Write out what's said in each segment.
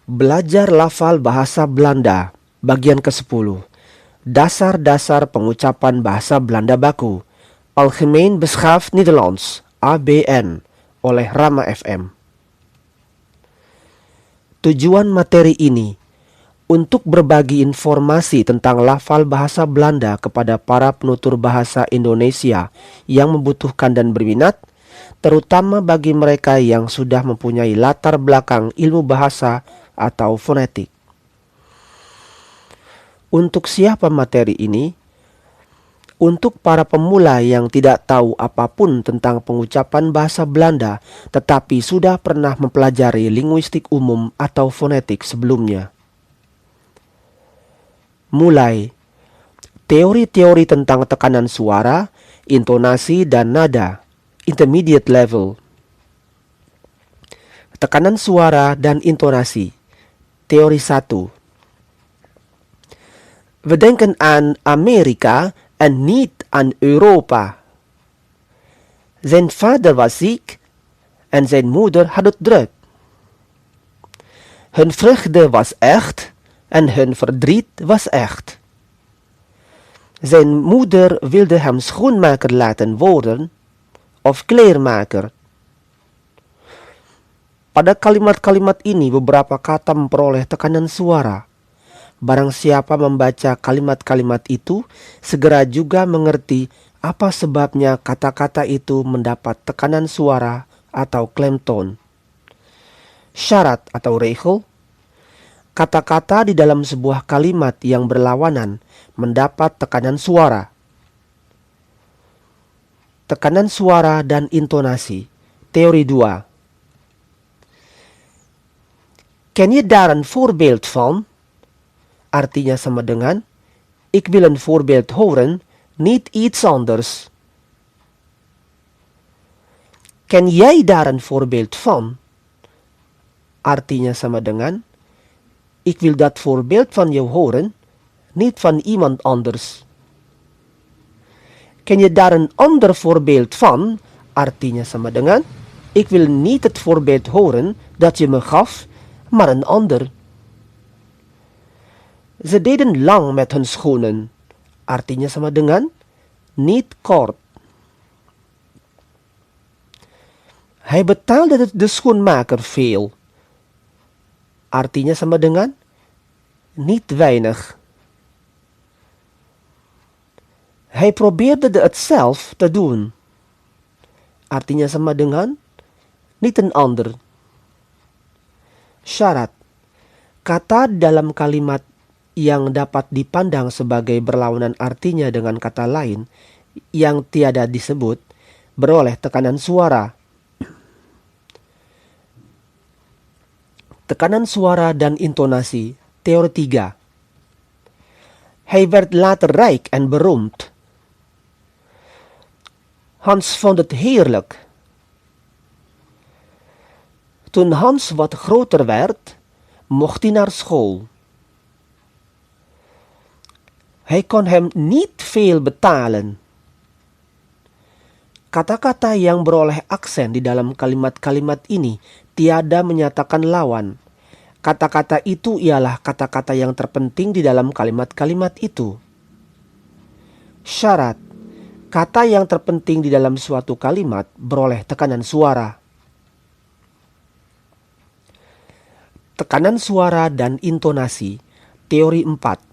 Belajar lafal bahasa Belanda, bagian ke-10. Dasar-dasar pengucapan bahasa Belanda baku. Algemeen Beschaafd Nederlands, ABN, oleh Rama FM. Tujuan materi ini untuk berbagi informasi tentang lafal bahasa Belanda kepada para penutur bahasa Indonesia yang membutuhkan dan berminat, terutama bagi mereka yang sudah mempunyai latar belakang ilmu bahasa atau fonetik. Untuk siapa materi ini? Untuk para pemula yang tidak tahu apapun tentang pengucapan bahasa Belanda, tetapi sudah pernah mempelajari linguistik umum atau fonetik sebelumnya. Mulai teori-teori tentang tekanan suara, intonasi, dan nada, intermediate level. Tekanan suara dan intonasi. Teori 1. We denken aan Amerika en niet aan Europa. Zijn vader was ziek en zijn moeder had het druk. Hun vreugde was echt en hun verdriet was echt. Zijn moeder wilde hem schoenmaker laten worden of kleermaker. Pada kalimat-kalimat ini beberapa kata memperoleh tekanan suara. Barang siapa membaca kalimat-kalimat itu, segera juga mengerti apa sebabnya kata-kata itu mendapat tekanan suara atau klemtoon. Syarat atau regel. Kata-kata di dalam sebuah kalimat yang berlawanan mendapat tekanan suara. Tekanan suara dan intonasi. Teori 2. Ken je daar een voorbeeld van? Artinya sama dengan, ik wil een voorbeeld horen, niet iets anders. Ken jij daar een voorbeeld van? Artinya sama dengan, ik wil dat voorbeeld van jou horen, niet van iemand anders. Ken je daar een ander voorbeeld van? Artinya sama dengan, ik wil niet het voorbeeld horen dat je me gaf, maar een ander. Ze deden lang met hun schoenen. Artinya sama dengan, niet kort. Hij betaalde de schoenmaker veel. Artinya sama dengan, niet weinig. Hij probeerde het zelf te doen. Artinya sama dengan, niet een ander. Syarat. Kata dalam kalimat yang dapat dipandang sebagai berlawanan artinya dengan kata lain yang tiada disebut beroleh tekanan suara. Tekanan suara dan intonasi. Teori 3. Hij werd later rijk en beroemd. Hans vond het heerlijk. Toen Hans wat groter werd, mocht hij naar school. Hij kon hem niet veel betalen. Kata-kata yang beroleh aksen di dalam kalimat-kalimat ini tiada menyatakan lawan. Kata-kata itu ialah kata-kata yang terpenting di dalam kalimat-kalimat itu. Syarat. Kata yang terpenting di dalam suatu kalimat beroleh tekanan suara. Tekanan suara dan intonasi. Teori 4.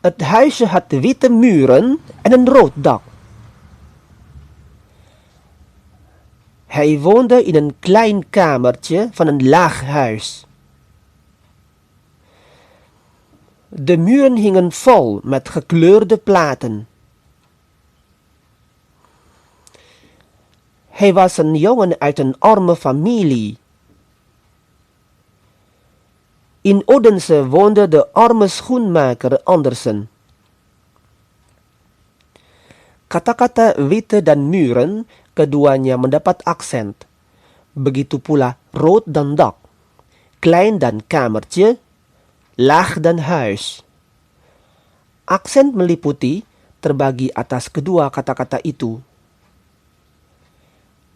Het huisje had witte muren en een rood dak. Hij woonde in een klein kamertje van een laag huis. De muren hingen vol met gekleurde platen. Hij was een jongen uit een arme familie. In Odense woonde de arme schoenmaker Andersen. Kata-kata witte dan muren, keduanya mendapat aksen. Begitu pula rood dan dak, klein dan kamertje, laag dan huis. Aksen meliputi terbagi atas kedua kata-kata itu.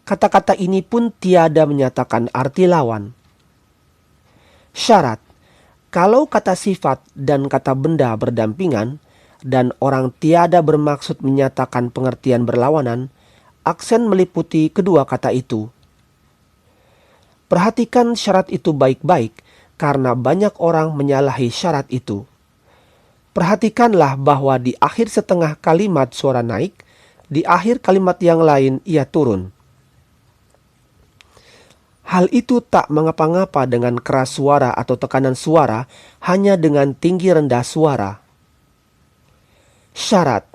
Kata-kata ini pun tiada menyatakan arti lawan. Syarat: kalau kata sifat dan kata benda berdampingan dan orang tiada bermaksud menyatakan pengertian berlawanan, aksen meliputi kedua kata itu. Perhatikan syarat itu baik-baik karena banyak orang menyalahi syarat itu. Perhatikanlah bahwa di akhir setengah kalimat suara naik, di akhir kalimat yang lain ia turun. Hal itu tak mengapa-ngapa dengan keras suara atau tekanan suara, hanya dengan tinggi rendah suara. Syarat: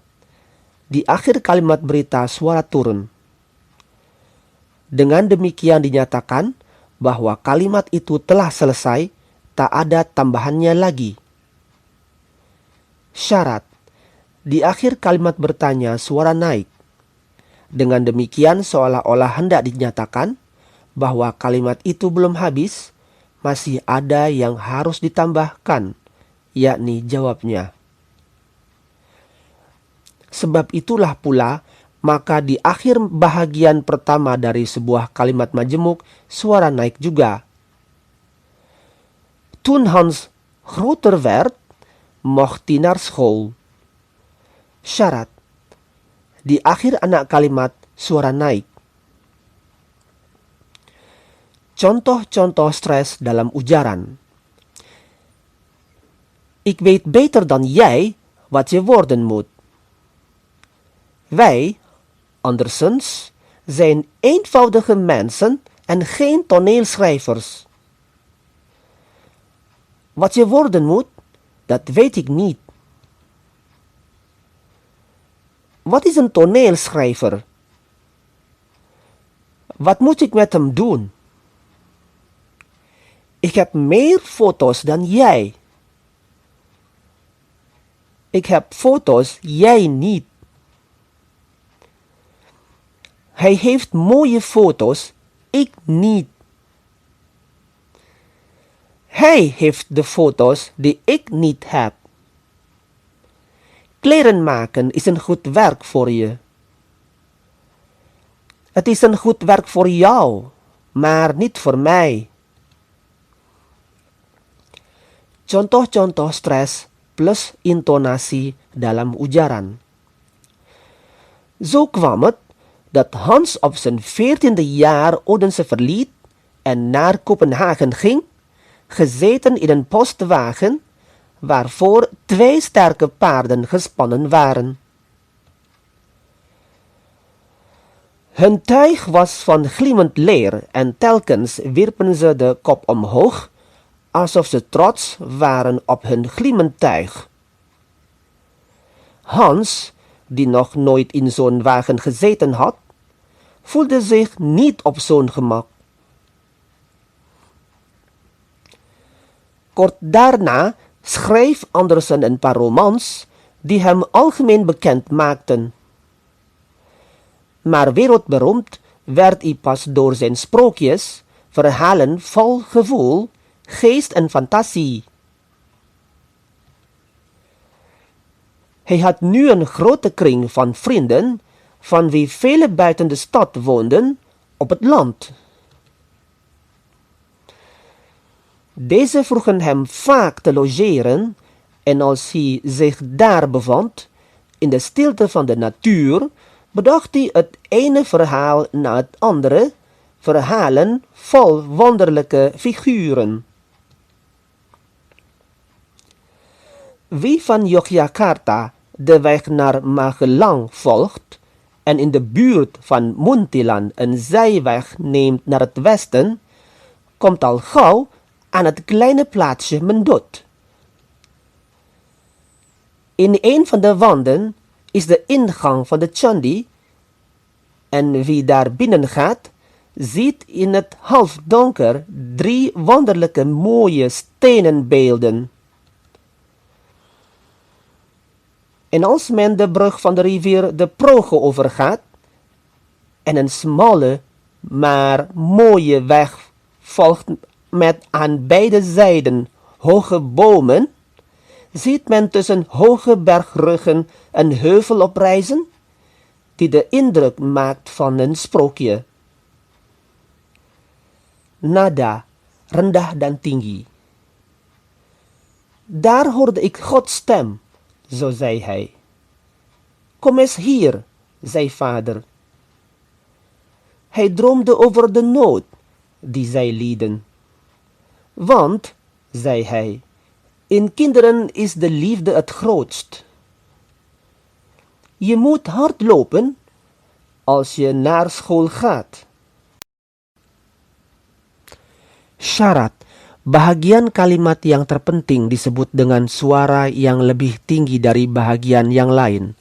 di akhir kalimat berita suara turun. Dengan demikian dinyatakan bahwa kalimat itu telah selesai, tak ada tambahannya lagi. Syarat: di akhir kalimat bertanya suara naik. Dengan demikian seolah-olah hendak dinyatakan bahwa kalimat itu belum habis, masih ada yang harus ditambahkan, yakni jawabnya. Sebab itulah pula, maka di akhir bahagian pertama dari sebuah kalimat majemuk, suara naik juga. Toen Hans groter werd, mocht hij naar school. Syarat: di akhir anak kalimat, suara naik. Contoh-contoh stres dalam ujaran. Ik weet beter dan jij wat je worden moet. Wij, anderszins, zijn eenvoudige mensen en geen toneelschrijvers. Wat je worden moet, dat weet ik niet. Wat is een toneelschrijver? Wat moet ik met hem doen? Ik heb meer foto's dan jij. Ik heb foto's, jij niet. Hij heeft mooie foto's, ik niet. Hij heeft de foto's die ik niet heb. Kleren maken is een goed werk voor je. Het is een goed werk voor jou, maar niet voor mij. Contoh-contoh stres plus intonasi dalam ujaran. Zo kwam het dat Hans op zijn 14e jaar Odense verliet en naar Kopenhagen ging, gezeten in een postwagen waarvoor 2 sterke paarden gespannen waren. Hun tuig was van glimmend leer en telkens wierpen ze de kop omhoog, alsof ze trots waren op hun glimmend tuig. Hans, die nog nooit in zo'n wagen gezeten had, voelde zich niet op zo'n gemak. Kort daarna schreef Andersen een paar romans die hem algemeen bekend maakten. Maar wereldberoemd werd hij pas door zijn sprookjes, verhalen vol gevoel, geest en fantasie. Hij had nu een grote kring van vrienden, van wie vele buiten de stad woonden, op het land. Deze vroegen hem vaak te logeren, en als hij zich daar bevond, in de stilte van de natuur, bedacht hij het ene verhaal na het andere, verhalen vol wonderlijke figuren. Wie van Yogyakarta de weg naar Magelang volgt en in de buurt van Muntilan een zijweg neemt naar het westen, komt al gauw aan het kleine plaatsje Mendut. In een van de wanden is de ingang van de Chandi, en wie daar binnen gaat, ziet in het halfdonker 3 wonderlijke mooie stenen beelden. En als men de brug van de rivier de Progo overgaat en een smalle, maar mooie weg volgt met aan beide zijden hoge bomen, ziet men tussen hoge bergruggen een heuvel oprijzen, die de indruk maakt van een sprookje. Nada, rendah dan tinggi. Daar hoorde ik Gods stem, zo zei hij. Kom eens hier, zei vader. Hij droomde over de nood die zij lieden. Want, zei hij, in kinderen is de liefde het grootst. Je moet hard lopen als je naar school gaat. Syarat, bahagian kalimat yang terpenting disebut dengan suara yang lebih tinggi dari bahagian yang lain.